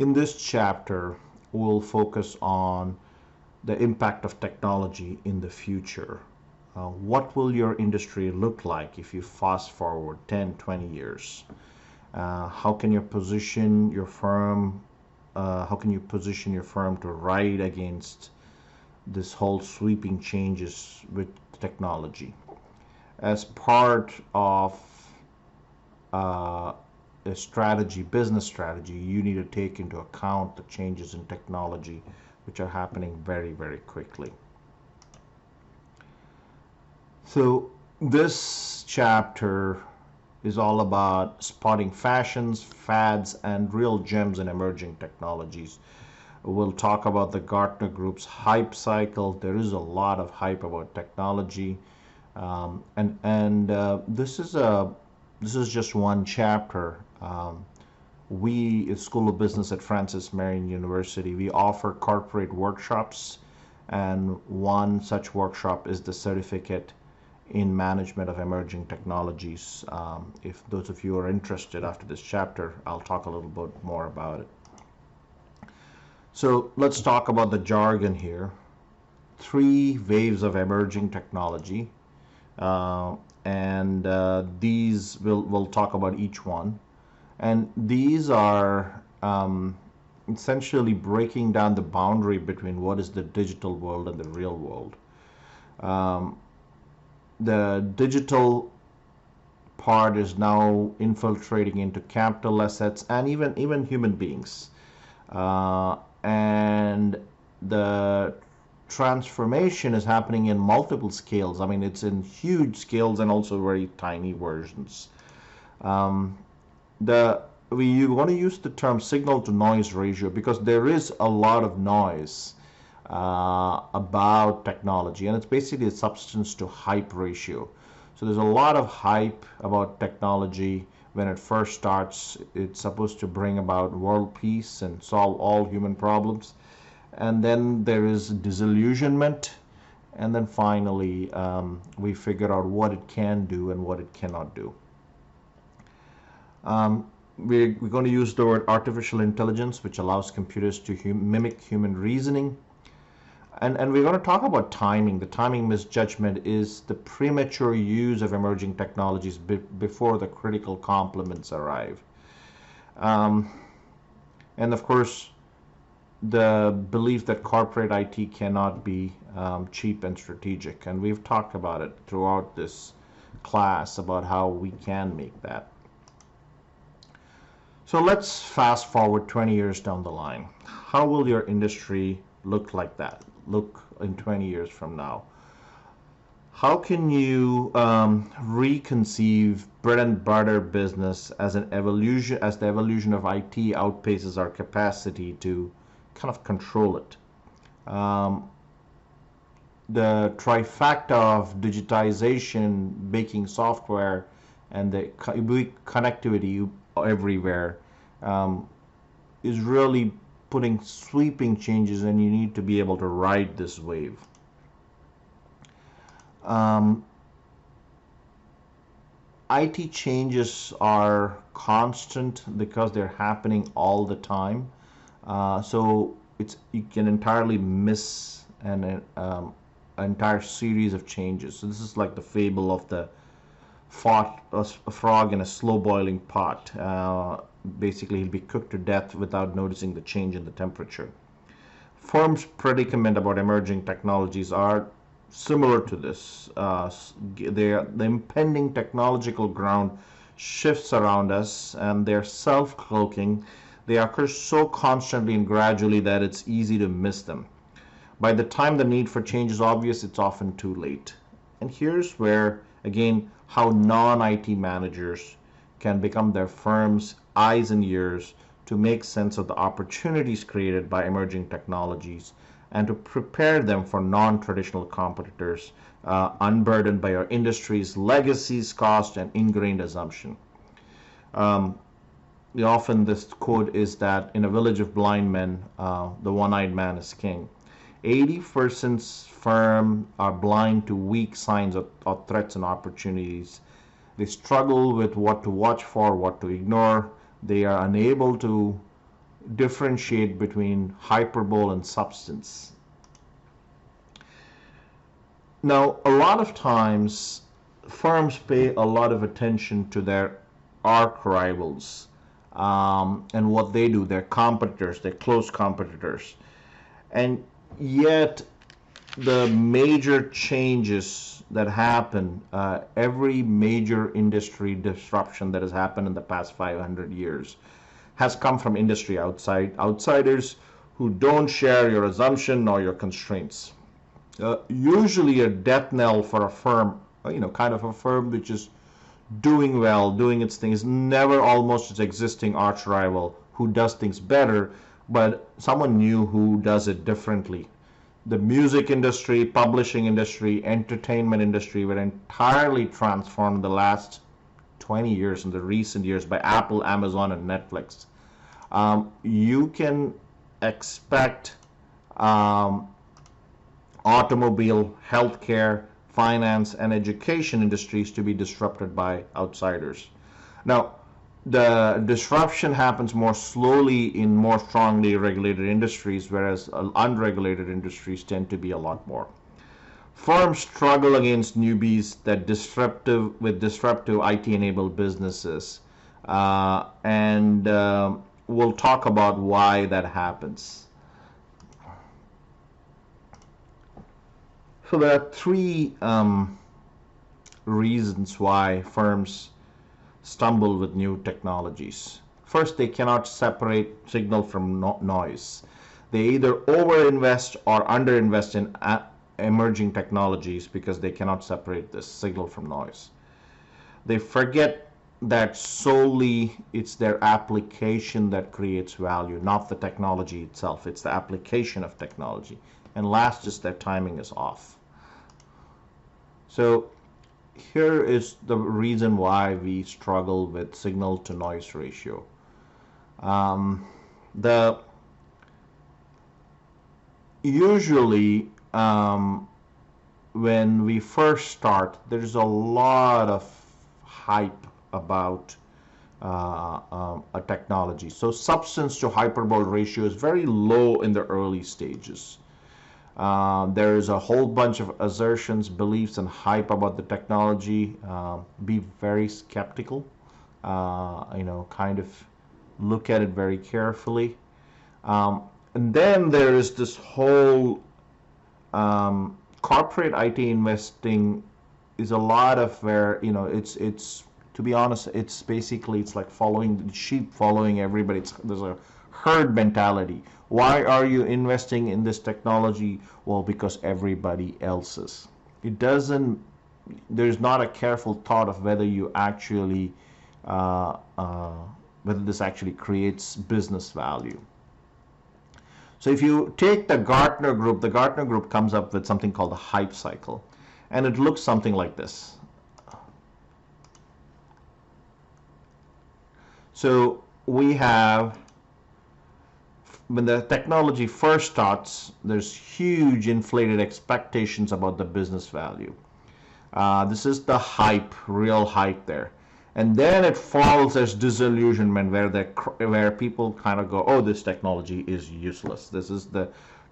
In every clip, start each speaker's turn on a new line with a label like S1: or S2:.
S1: In this chapter, we'll focus on the impact of technology in the future. What will your industry look like if you fast forward 10, 20 years? How can you position your firm? How can you position your firm to ride against this whole sweeping changes with technology? As part of a strategy, business strategy, you need to take into account the changes in technology which are happening very, very quickly. So this chapter is all about spotting fashions, fads, and real gems in emerging technologies. We'll talk about the Gartner Group's hype cycle. There is a lot of hype about technology, this is just one chapter. We at School of Business at Francis Marion University, we offer corporate workshops, and one such workshop is the certificate in management of emerging technologies. If those of you are interested after this chapter, I'll talk a little bit more about it. So let's talk about the jargon here. 3 waves of emerging technology, these we'll talk about each one. And these are essentially breaking down the boundary between what is the digital world and the real world. The digital part is now infiltrating into capital assets and even human beings. And the transformation is happening in multiple scales. I mean, it's in huge scales and also very tiny versions. You want to use the term signal to noise ratio because there is a lot of noise about technology, and it's basically a substance to hype ratio. So there's a lot of hype about technology. When it first starts, it's supposed to bring about world peace and solve all human problems. And then there is disillusionment, and then finally we figure out what it can do and what it cannot do. We're going to use the word artificial intelligence, which allows computers to mimic human reasoning. And we're going to talk about timing. The timing misjudgment is the premature use of emerging technologies before the critical complements arrive. And of course, the belief that corporate IT cannot be cheap and strategic. And we've talked about it throughout this class about how we can make that. So let's fast forward 20 years down the line. How will your industry look like that? Look in 20 years from now. How can you reconceive bread and butter business as the evolution of IT outpaces our capacity to kind of control it? The trifecta of digitization, baking software, and the connectivity everywhere is really putting sweeping changes, and you need to be able to ride this wave. IT changes are constant because they're happening all the time. So you can entirely miss an entire series of changes. So this is like the fable of a frog in a slow boiling pot. Basically, he'll be cooked to death without noticing the change in the temperature. Firms' predicament about emerging technologies are similar to this. The impending technological ground shifts around us, and they're self-cloaking. They occur so constantly and gradually that it's easy to miss them. By the time the need for change is obvious, it's often too late. And here's where, again, how non-IT managers can become their firm's eyes and ears to make sense of the opportunities created by emerging technologies and to prepare them for non-traditional competitors, unburdened by our industry's legacies, cost, and ingrained assumption. Often this quote is that in a village of blind men, the one-eyed man is king. 80% firms are blind to weak signs of threats and opportunities. They struggle with what to watch for, what to ignore. They are unable to differentiate between hyperbole and substance. Now, a lot of times, firms pay a lot of attention to their arch rivals and what they do, their competitors, their close competitors. And yet, the major changes that happen, every major industry disruption that has happened in the past 500 years has come from industry outsiders who don't share your assumption nor your constraints. Usually a death knell for a firm, kind of a firm which is doing well, doing its thing, is never almost its existing arch rival who does things better, but someone new who does it differently. The music industry, publishing industry, entertainment industry were entirely transformed the last 20 years, in the recent years, by Apple, Amazon, and Netflix. You can expect automobile, healthcare, finance, and education industries to be disrupted by outsiders. Now, the disruption happens more slowly in more strongly regulated industries, whereas unregulated industries tend to be a lot more. Firms struggle against newbies with disruptive IT-enabled businesses, and we'll talk about why that happens. So there are three reasons why firms stumble with new technologies. First, they cannot separate signal from noise. They either overinvest or underinvest in emerging technologies because they cannot separate this signal from noise. They forget that solely it's their application that creates value, not the technology itself. It's the application of technology. And last is their timing is off. So here is the reason why we struggle with signal to noise ratio. Usually when we first start, there's a lot of hype about a technology. So substance to hyperbole ratio is very low in the early stages. There is a whole bunch of assertions, beliefs, and hype about the technology. Be very skeptical. Kind of look at it very carefully. And then there is this whole corporate IT investing is a lot of where it's to be honest, it's basically it's like following sheep, following everybody. There's a herd mentality. Why are you investing in this technology? Well, because everybody else is. There's not a careful thought of whether you actually, whether this actually creates business value. So if you take the Gartner group comes up with something called the hype cycle. And it looks something like this. So we have, when the technology first starts, there's huge inflated expectations about the business value. This is the hype, real hype there. And then it falls as disillusionment, where people kind of go, oh, this technology is useless. This is the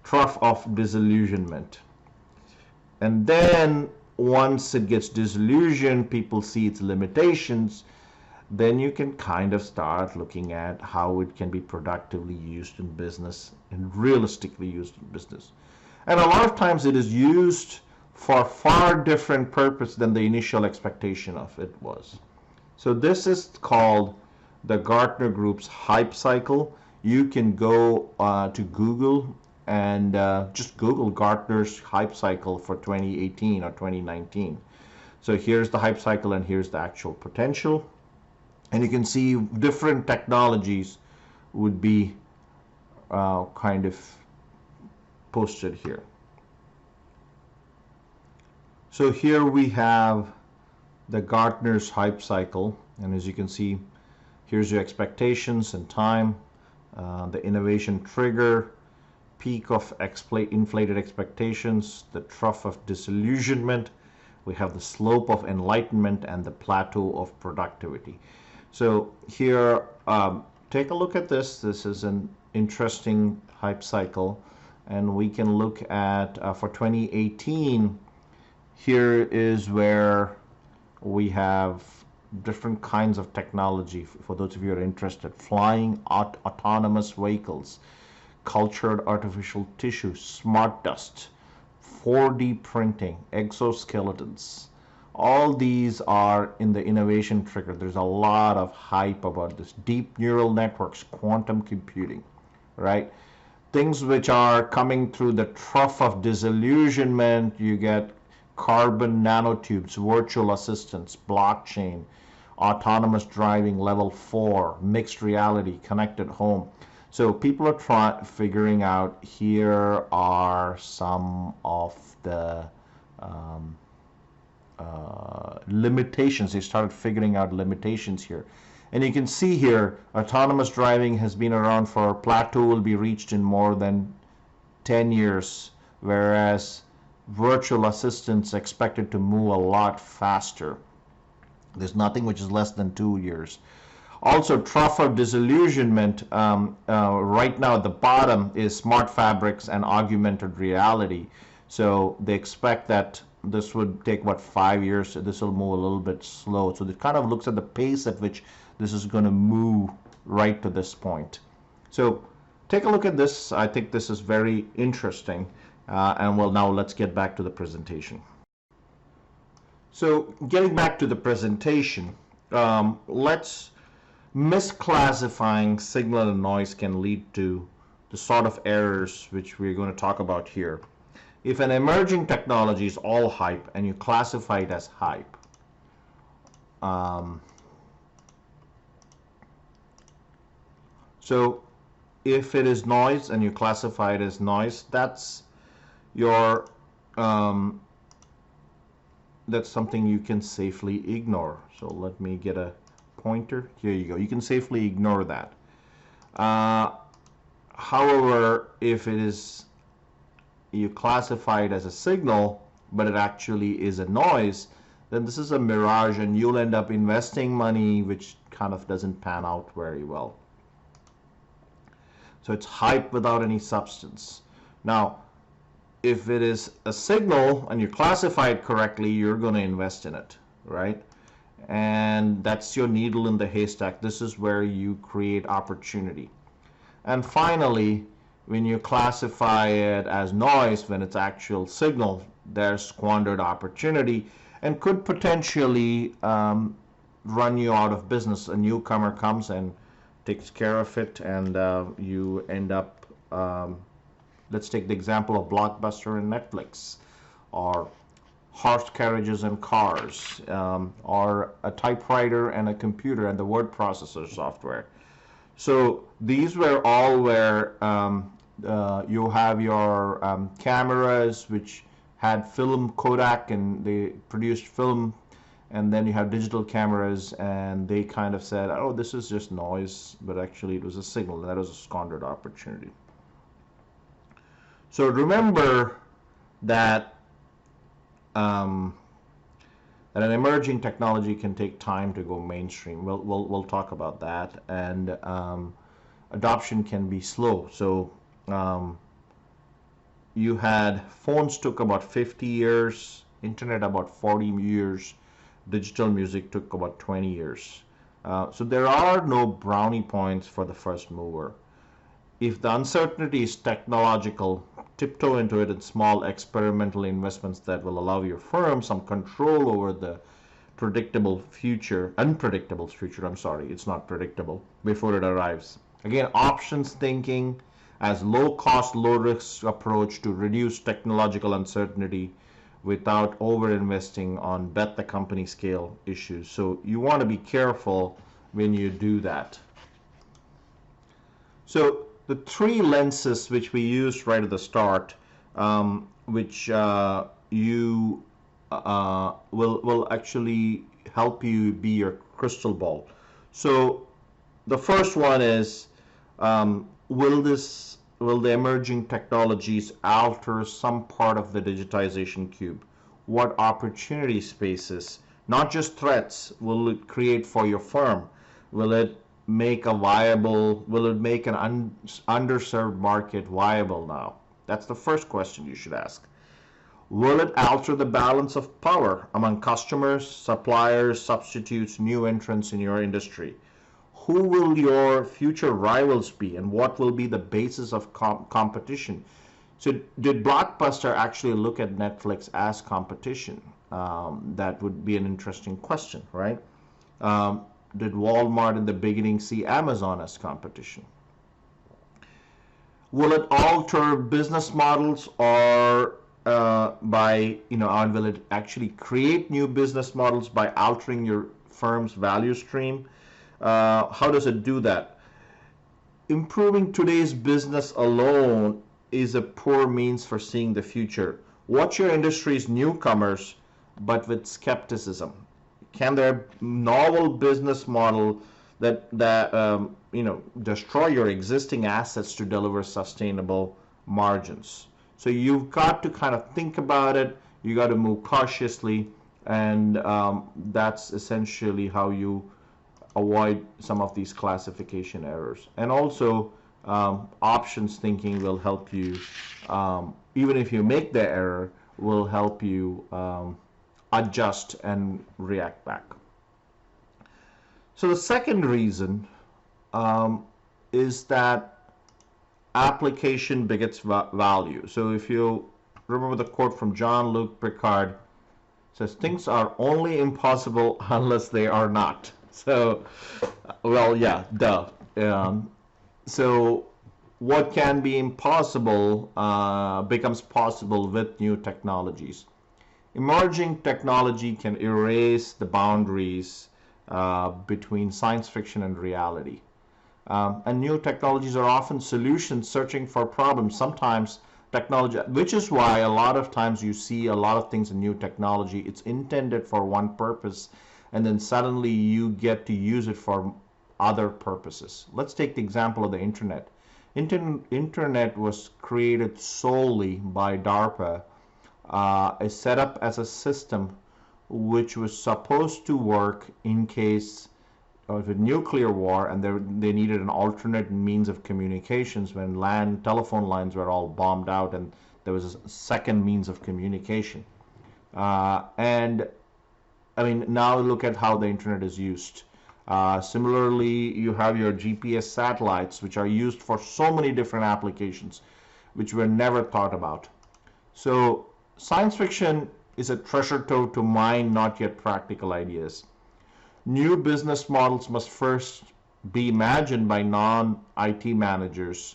S1: trough of disillusionment. And then once it gets disillusioned, people see its limitations, then you can kind of start looking at how it can be productively used in business and realistically used in business. And a lot of times it is used for far different purpose than the initial expectation of it was. So this is called the Gartner Group's hype cycle. You can go to Google and just Google Gartner's hype cycle for 2018 or 2019. So here's the hype cycle and here's the actual potential. And you can see different technologies would be kind of posted here. So here we have the Gartner's hype cycle, and as you can see, here's your expectations and time, the innovation trigger, peak of inflated expectations, the trough of disillusionment, we have the slope of enlightenment, and the plateau of productivity. So here, take a look at this. This is an interesting hype cycle, and we can look at for 2018. Here is where we have different kinds of technology. For those of you who are interested, flying autonomous vehicles, cultured artificial tissue, smart dust, 4D printing, exoskeletons. All these are in the innovation trigger. There's a lot of hype about this. Deep neural networks, quantum computing, right? Things which are coming through the trough of disillusionment. You get carbon nanotubes, virtual assistants, blockchain, autonomous driving level 4, mixed reality, connected home. So people are figuring out, here are some of the limitations. They started figuring out limitations here. And you can see here, autonomous driving has been around for, plateau will be reached in more than 10 years, whereas virtual assistants expected to move a lot faster. There's nothing which is less than 2 years. Also, trough of disillusionment, right now at the bottom is smart fabrics and augmented reality. So they expect that this would take, what, 5 years? This will move a little bit slow. So it kind of looks at the pace at which this is going to move right to this point. So take a look at this. I think this is very interesting. And well, now let's get back to the presentation. So getting back to the presentation, let's misclassifying signal and noise can lead to the sort of errors which we're going to talk about here. If an emerging technology is all hype and you classify it as hype, so if it is noise and you classify it as noise, that's your that's something you can safely ignore. So let me get a pointer. Here you go. You can safely ignore that. However, if it is, you classify it as a signal, but it actually is a noise, then this is a mirage, and you'll end up investing money which kind of doesn't pan out very well. So it's hype without any substance. Now, if it is a signal and you classify it correctly, you're going to invest in it, right? And that's your needle in the haystack. This is where you create opportunity. And finally, when you classify it as noise, when it's actual signal, there's squandered opportunity and could potentially run you out of business. A newcomer comes and takes care of it, and you end up, let's take the example of Blockbuster and Netflix, or horse carriages and cars, or a typewriter and a computer and the word processor software. So these were all where you have your cameras which had film, Kodak, and they produced film, and then you have digital cameras, and they kind of said, oh, this is just noise, but actually it was a signal. That was a squandered opportunity. So remember that that an emerging technology can take time to go mainstream. We'll talk about that, and adoption can be slow. So you had phones took about 50 years, internet about 40 years, digital music took about 20 years. So there are no brownie points for the first mover. If the uncertainty is technological, tiptoe into it in small experimental investments that will allow your firm some control over the unpredictable future, it's not predictable, before it arrives. Again, options thinking as low cost, low risk approach to reduce technological uncertainty without over investing on bet the company scale issues. So you want to be careful when you do that. So the three lenses which we used right at the start, which you will actually help you be your crystal ball. So the first one is, will the emerging technologies alter some part of the digitization cube? What opportunity spaces, not just threats, will it create for your firm? Will it make a viable, will it make an underserved market viable now? That's the first question you should ask. Will it alter the balance of power among customers, suppliers, substitutes, new entrants in your industry? Who will your future rivals be, and what will be the basis of competition? So did Blockbuster actually look at Netflix as competition? That would be an interesting question, right? Did Walmart in the beginning see Amazon as competition? Will it alter business models, or or will it actually create new business models by altering your firm's value stream? How does it do that? Improving today's business alone is a poor means for seeing the future. Watch your industry's newcomers, but with skepticism. Can their novel business model that destroy your existing assets to deliver sustainable margins? So you've got to kind of think about it. You got to move cautiously, and that's essentially how you avoid some of these classification errors. And also, options thinking will help you, even if you make the error, will help you adjust and react back. So the second reason is that application begets value. So if you remember the quote from Jean-Luc Picard, says things are only impossible unless they are not. So, well, yeah, duh. So what can be impossible becomes possible with new technologies. Emerging technology can erase the boundaries between science fiction and reality. And new technologies are often solutions searching for problems. Sometimes technology, which is why a lot of times you see a lot of things in new technology, it's intended for one purpose, and then suddenly you get to use it for other purposes. Let's take the example of the internet. Internet was created solely by DARPA, is set up as a system which was supposed to work in case of a nuclear war, and they needed an alternate means of communications when telephone lines were all bombed out, and there was a second means of communication. And I mean, now look at how the internet is used. Similarly, you have your GPS satellites, which are used for so many different applications, which were never thought about. So science fiction is a treasure trove to mine not yet practical ideas. New business models must first be imagined by non-IT managers,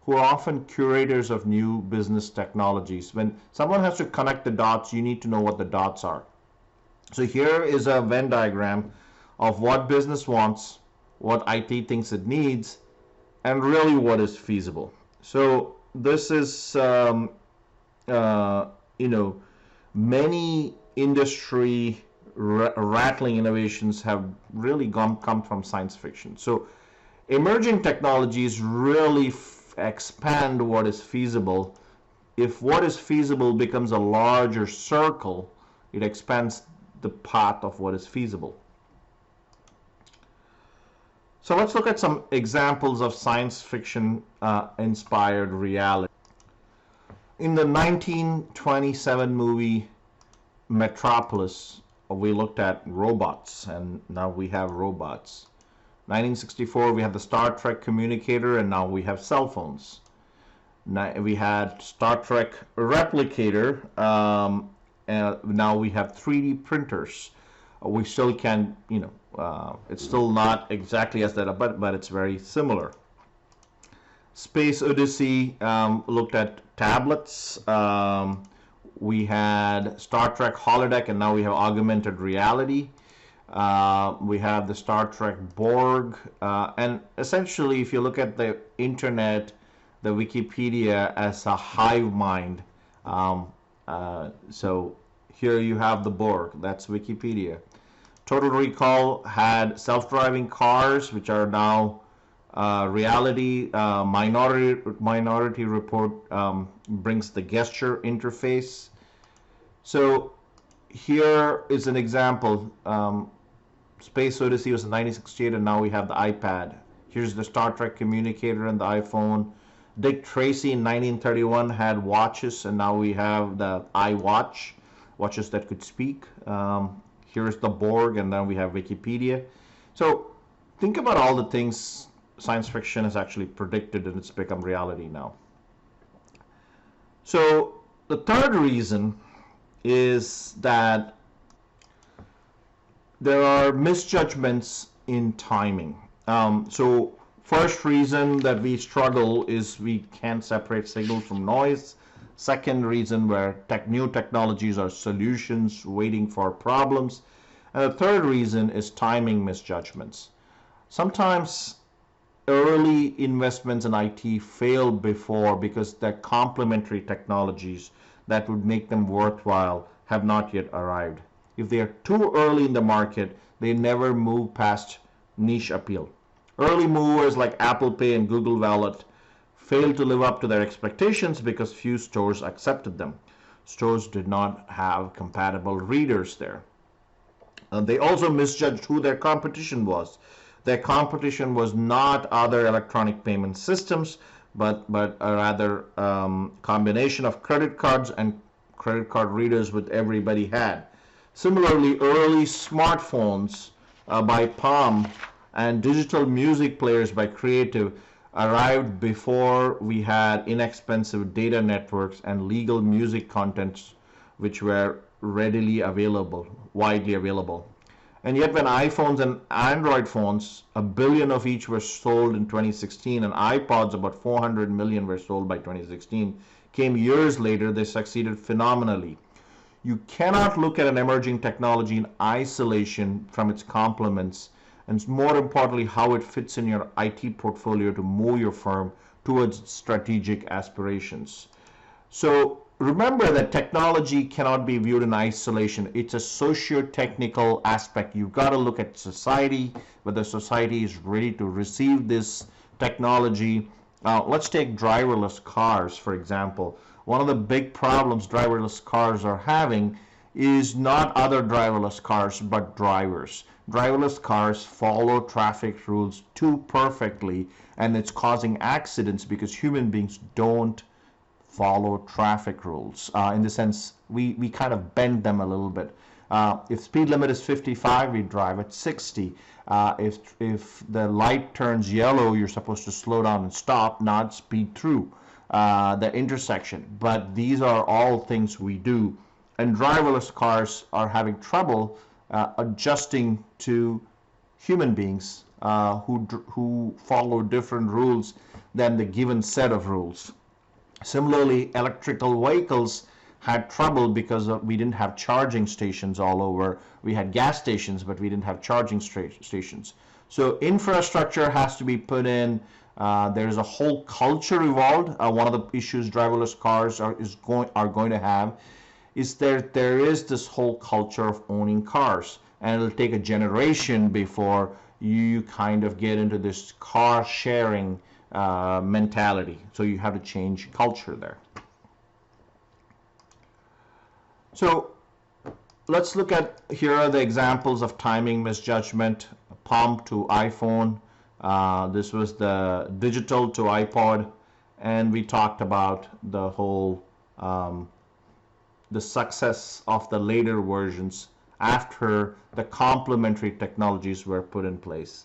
S1: who are often curators of new business technologies. When someone has to connect the dots, you need to know what the dots are. So here is a Venn diagram of what business wants, what IT thinks it needs, and really what is feasible. So this is, many industry rattling innovations have really come from science fiction. So emerging technologies really expand what is feasible. If what is feasible becomes a larger circle, it expands the path of what is feasible. So let's look at some examples of science fiction inspired reality. In the 1927 movie Metropolis, we looked at robots, and now we have robots. 1964, we had the Star Trek communicator, and now we have cell phones. We had Star Trek replicator, and now we have 3D printers. We still can, it's still not exactly as that, but it's very similar. Space Odyssey looked at tablets. We had Star Trek holodeck, and now we have augmented reality. We have the Star Trek Borg, and essentially, if you look at the internet, the Wikipedia as a hive mind. So here you have the Borg, that's Wikipedia. Total Recall had self-driving cars, which are now reality. Minority Report brings the gesture interface. So here is an example. Space Odyssey was in 1968, and now we have the iPad. Here's the Star Trek communicator and the iPhone. Dick Tracy in 1931 had watches, and now we have the iWatch, watches that could speak. Here's the Borg, and then we have Wikipedia. So think about all the things science fiction has actually predicted, and it's become reality now. So the third reason is that there are misjudgments in timing. So first reason that we struggle is we can't separate signal from noise. Second reason where new technologies are solutions waiting for problems. And the third reason is timing misjudgments. Sometimes early investments in IT fail before because they're complementary technologies that would make them worthwhile have not yet arrived. If they are too early in the market, they never move past niche appeal. Early movers like Apple Pay and Google Wallet failed to live up to their expectations because few stores accepted them. Stores did not have compatible readers there. They also misjudged who their competition was. Their competition was not other electronic payment systems, but a rather combination of credit cards and credit card readers which everybody had. Similarly, early smartphones by Palm and digital music players by Creative arrived before we had inexpensive data networks and legal music contents which were widely available. And yet when iPhones and Android phones, 1 billion of each were sold in 2016, and iPods, about 400 million were sold by 2016, came years later, they succeeded phenomenally. You cannot look at an emerging technology in isolation from its complements, and more importantly, how it fits in your IT portfolio to move your firm towards strategic aspirations. So remember that technology cannot be viewed in isolation. It's a socio-technical aspect. You've got to look at society, whether society is ready to receive this technology. Let's take driverless cars, for example. One of the big problems driverless cars are having is not other driverless cars, but drivers. Driverless cars follow traffic rules too perfectly, and it's causing accidents because human beings don't follow traffic rules. In the sense, we kind of bend them a little bit. If speed limit is 55, we drive at 60. If the light turns yellow, you're supposed to slow down and stop, not speed through the intersection. But these are all things we do. And driverless cars are having trouble adjusting to human beings who follow different rules than the given set of rules. Similarly, electrical vehicles had trouble because we didn't have charging stations all over. We had gas stations, but we didn't have charging stations. So infrastructure has to be put in. There's a whole culture evolved. One of the issues driverless cars are going to have is there is this whole culture of owning cars, and it'll take a generation before you kind of get into this car sharing mentality. So you have to change culture there. So let's look at, here are the examples of timing misjudgment. Palm to iPhone. This was the digital to iPod, and we talked about the whole the success of the later versions after the complementary technologies were put in place.